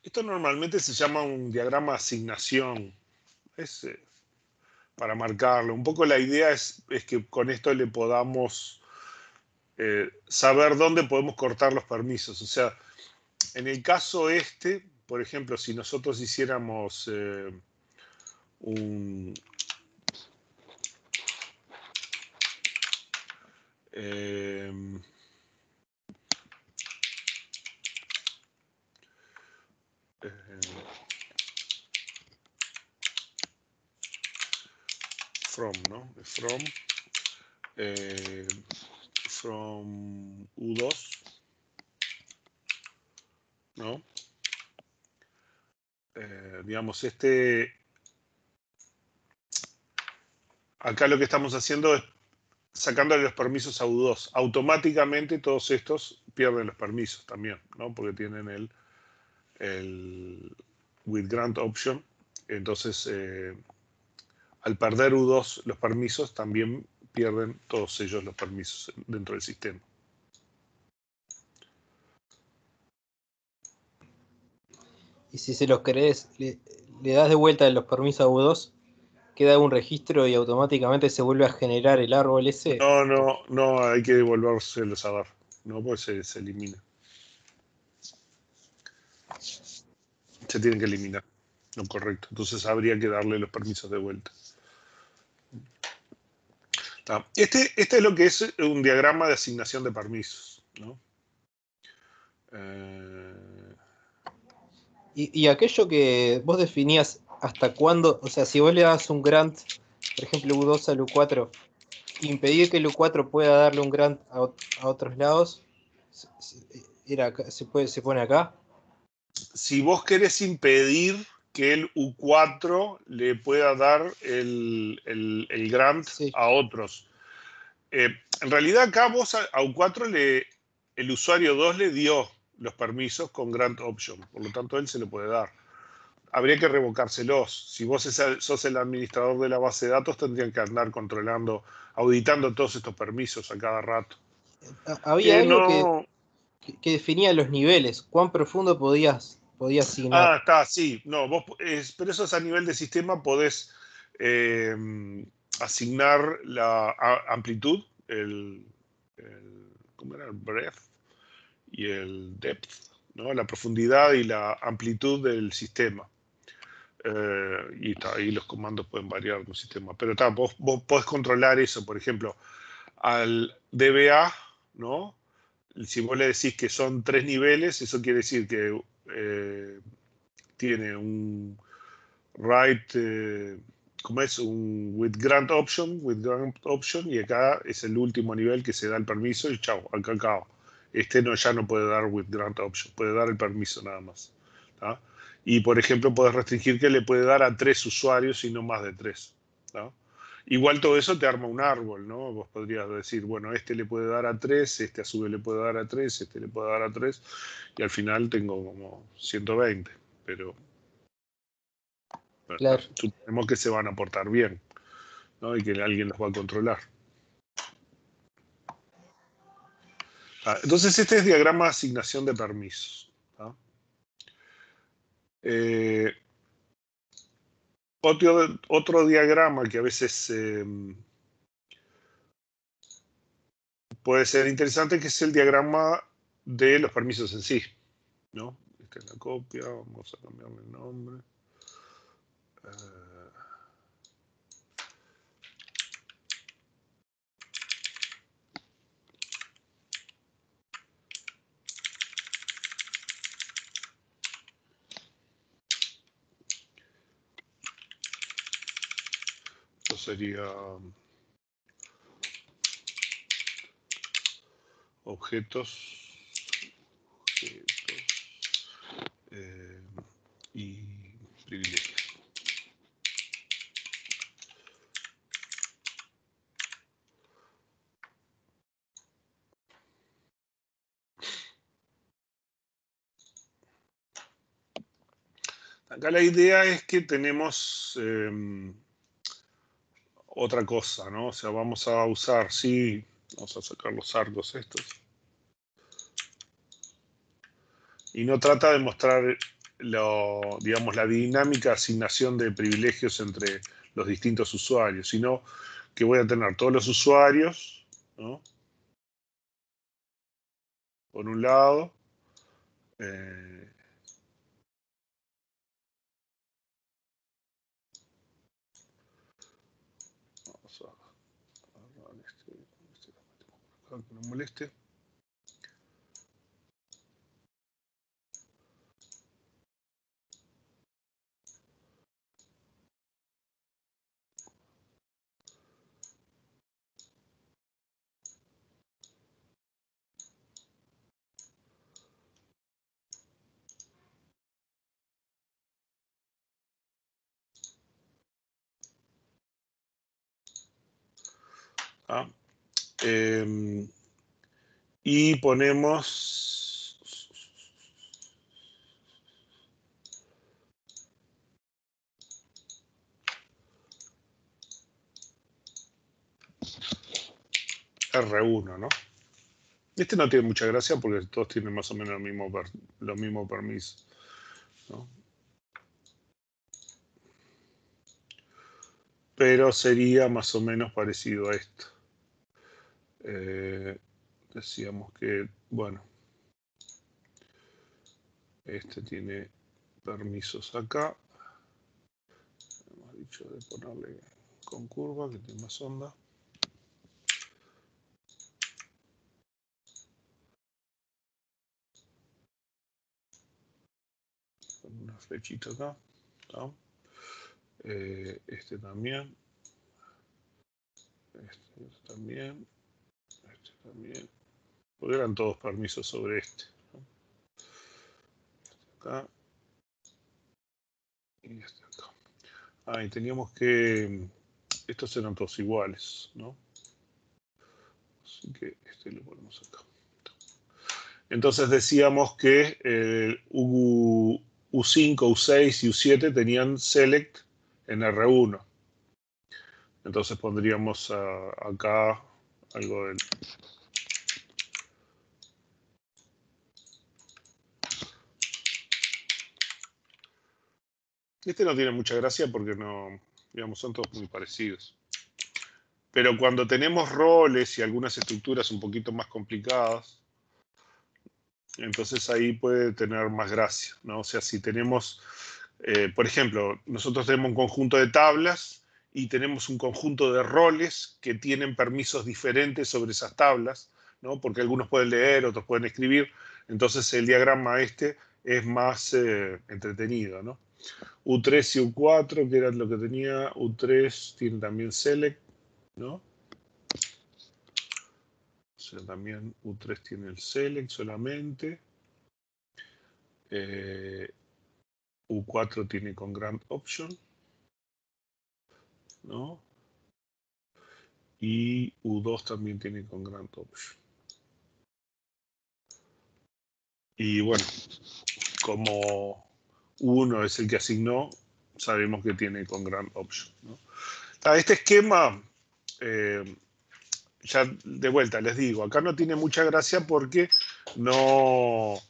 Esto normalmente se llama un diagrama de asignación. Es para marcarlo. Un poco la idea es que con esto le podamos saber dónde podemos cortar los permisos. O sea, en el caso este, por ejemplo, si nosotros hiciéramos un... from, ¿no? From U2, ¿no? Digamos, acá lo que estamos haciendo es sacándole los permisos a U2. Automáticamente todos estos pierden los permisos también, ¿no? Porque tienen el with grant option. Entonces, al perder U2 los permisos, también pierden todos ellos los permisos dentro del sistema. Y si se los querés, le das de vuelta los permisos a U2, queda un registro y automáticamente se vuelve a generar el árbol ese. No, hay que devolvérselos a dar. No, pues se elimina. Se tienen que eliminar. No, correcto. Entonces habría que darle los permisos de vuelta. Este es lo que es un diagrama de asignación de permisos, ¿no? Y aquello que vos definías hasta cuándo, o sea, si vos le das un grant, por ejemplo, U2 al U4, impedir que el U4 pueda darle un grant a otros lados, se pone acá. Si vos querés impedir que el U4 le pueda dar el grant Sí. a otros. En realidad acá vos a U4 el usuario 2 le dio los permisos con grant option, por lo tanto él se lo puede dar. Habría que revocárselos. Si vos sos el administrador de la base de datos, tendrían que andar controlando, auditando todos estos permisos a cada rato. Había algo No. que definía los niveles, cuán profundo podías asignar. Está, sí. No, pero eso es a nivel de sistema, podés eh, asignar la amplitud, ¿cómo era? El breadth y el depth, ¿no? La profundidad y la amplitud del sistema. Y los comandos pueden variar en un sistema. Pero vos podés controlar eso, por ejemplo, al DBA, ¿no? Si vos le decís que son 3 niveles, eso quiere decir que tiene un write, ¿cómo es? Un with grant option, y acá es el último nivel que se da el permiso y chao, acá acaba. Ya no puede dar with grant option, puede dar el permiso nada más. ¿Tá? Y por ejemplo, puedes restringir que le puede dar a 3 usuarios y no más de 3. ¿Tá? Igual todo eso te arma un árbol, ¿no? Vos podrías decir, bueno, este le puede dar a 3, este a su vez le puede dar a 3, este le puede dar a 3, y al final tengo como 120, pero Claro. suponemos que se van a portar bien, ¿no? Y que alguien los va a controlar. Entonces este es diagrama de asignación de permisos. Otro diagrama que a veces puede ser interesante, que es el diagrama de los permisos en sí, ¿no? Esta es la copia, vamos a cambiarle el nombre. Esto sería objetos y privilegios. Acá la idea es que tenemos otra cosa, ¿no? O sea, vamos a usar, sí, vamos a sacar los arcos estos. Y no trata de mostrar digamos, la dinámica de asignación de privilegios entre los distintos usuarios, sino que voy a tener todos los usuarios, ¿no? Por un lado, vamos a agarrar este acá que no moleste. ¿Ah? Y ponemos R1, ¿no? Este no tiene mucha gracia porque todos tienen más o menos los mismos permisos, ¿no? Pero sería más o menos parecido a esto. Decíamos que, bueno, este tiene permisos acá. Hemos dicho de ponerle con curva, que tiene más onda. Con una flechita acá, ¿no? Este también. Este también. Este también. Porque eran todos permisos sobre este, ¿no? Este acá. Y este acá. Ah, y teníamos que... Estos eran todos iguales, ¿no? Así que este lo ponemos acá. Entonces decíamos que U5, U6 y U7 tenían select en R1. Entonces pondríamos acá algo del... Este no tiene mucha gracia porque no, digamos, son todos muy parecidos. Pero cuando tenemos roles y algunas estructuras un poquito más complicadas, entonces ahí puede tener más gracia, ¿no? O sea, si tenemos, por ejemplo, nosotros tenemos un conjunto de tablas y tenemos un conjunto de roles que tienen permisos diferentes sobre esas tablas, ¿no? Porque algunos pueden leer, otros pueden escribir. Entonces el diagrama este es más entretenido, ¿no? U3 y U4, que era lo que tenía. U3 tiene también select, ¿no? O sea, también U3 tiene el select solamente. U4 tiene con grant option, ¿no? Y U2 también tiene con grant option. Y bueno, como uno es el que asignó, sabemos que tiene con grant option, ¿no? Este esquema, ya de vuelta les digo, acá no tiene mucha gracia porque no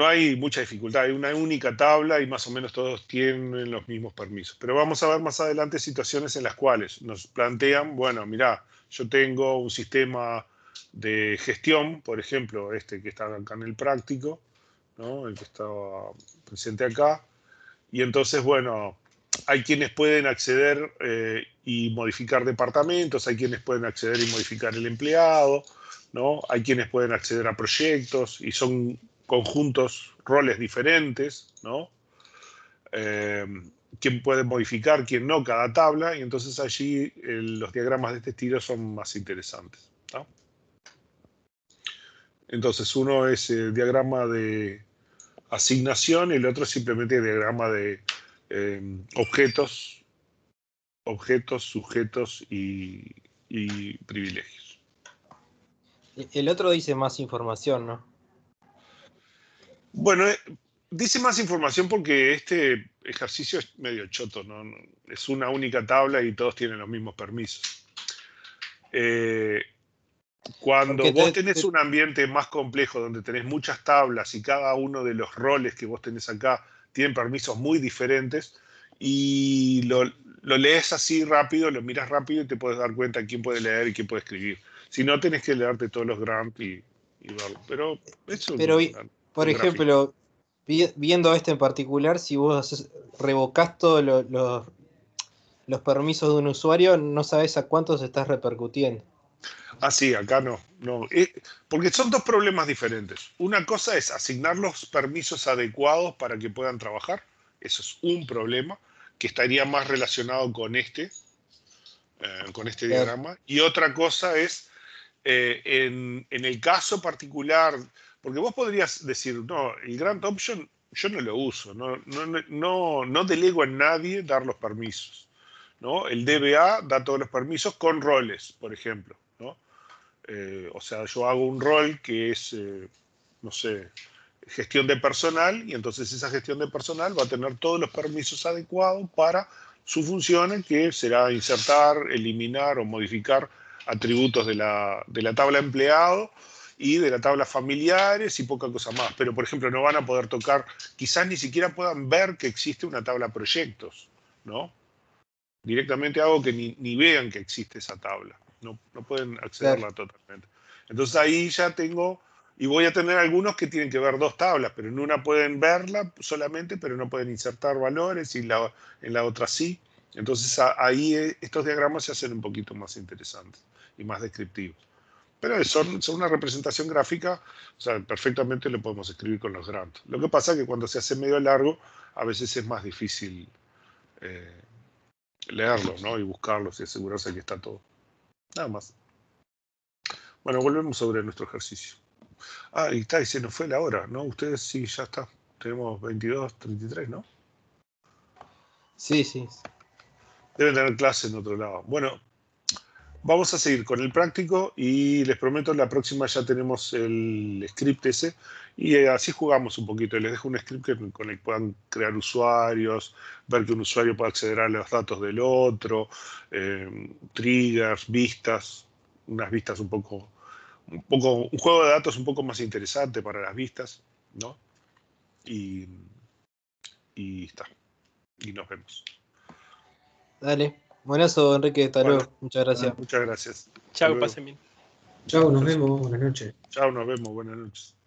hay mucha dificultad, hay una única tabla y más o menos todos tienen los mismos permisos. Pero vamos a ver más adelante situaciones en las cuales nos plantean, bueno, mirá, yo tengo un sistema de gestión, por ejemplo, este que está acá en el práctico, ¿no? El que estaba presente acá, y entonces, bueno, hay quienes pueden acceder y modificar departamentos, hay quienes pueden acceder y modificar el empleado, ¿no? Hay quienes pueden acceder a proyectos y son conjuntos, roles diferentes, ¿no? quién puede modificar, quién no, cada tabla, y entonces allí los diagramas de este estilo son más interesantes, ¿no? Entonces uno es el diagrama de asignación y el otro es simplemente el diagrama de objetos, sujetos y privilegios. El otro dice más información, ¿no? Bueno, dice más información porque este ejercicio es medio choto, ¿no? Es una única tabla y todos tienen los mismos permisos. Cuando vos tenés un ambiente más complejo donde tenés muchas tablas y cada uno de los roles que vos tenés acá tienen permisos muy diferentes y lo lees así rápido, lo miras rápido y te puedes dar cuenta quién puede leer y quién puede escribir. Si no, tenés que leerte todos los grants y verlo. Pero eso por ejemplo, viendo este en particular, si vos revocás todos los permisos de un usuario, no sabes a cuántos estás repercutiendo. Ah, sí, acá no. Porque son dos problemas diferentes. Una cosa es asignar los permisos adecuados para que puedan trabajar. Eso es un problema que estaría más relacionado con este diagrama. Y otra cosa es, en el caso particular, porque vos podrías decir, no, el Grant Option yo no lo uso, no delego a nadie dar los permisos, ¿no? El DBA da todos los permisos con roles, por ejemplo, ¿no? O sea, yo hago un rol que es, no sé, gestión de personal, y entonces esa gestión de personal va a tener todos los permisos adecuados para su función, que será insertar, eliminar o modificar atributos de la tabla empleado y de la tabla familiares y poca cosa más. Pero, por ejemplo, no van a poder tocar, quizás ni siquiera puedan ver que existe una tabla proyectos, ¿no? Directamente hago que ni vean que existe esa tabla. No pueden accederla totalmente. Entonces ahí ya tengo, y voy a tener algunos que tienen que ver dos tablas, pero en una pueden verla solamente, pero no pueden insertar valores, y en la otra sí. Entonces ahí estos diagramas se hacen un poquito más interesantes y más descriptivos. Pero son una representación gráfica, o sea, perfectamente lo podemos escribir con los grants. Lo que pasa es que cuando se hace medio largo, a veces es más difícil leerlos, ¿no? Y buscarlos y asegurarse que está todo. Nada más. Bueno, volvemos sobre nuestro ejercicio. Ah, y está, y se nos fue la hora, ¿no? Ustedes sí, ya está. Tenemos 22:33, ¿no? Sí, sí. Deben tener clase en otro lado. Bueno, vamos a seguir con el práctico y les prometo la próxima ya tenemos el script ese y así jugamos un poquito. Les dejo un script con el que puedan crear usuarios, ver que un usuario pueda acceder a los datos del otro, triggers, vistas, unas vistas un juego de datos un poco más interesante para las vistas, ¿no? Y está. Y nos vemos. Dale. Buenazo, Enrique. Hasta luego. Muchas gracias. Muchas gracias. Chao, pasen bien. Chao, nos vemos. Buenas noches. Chao, nos vemos. Buenas noches.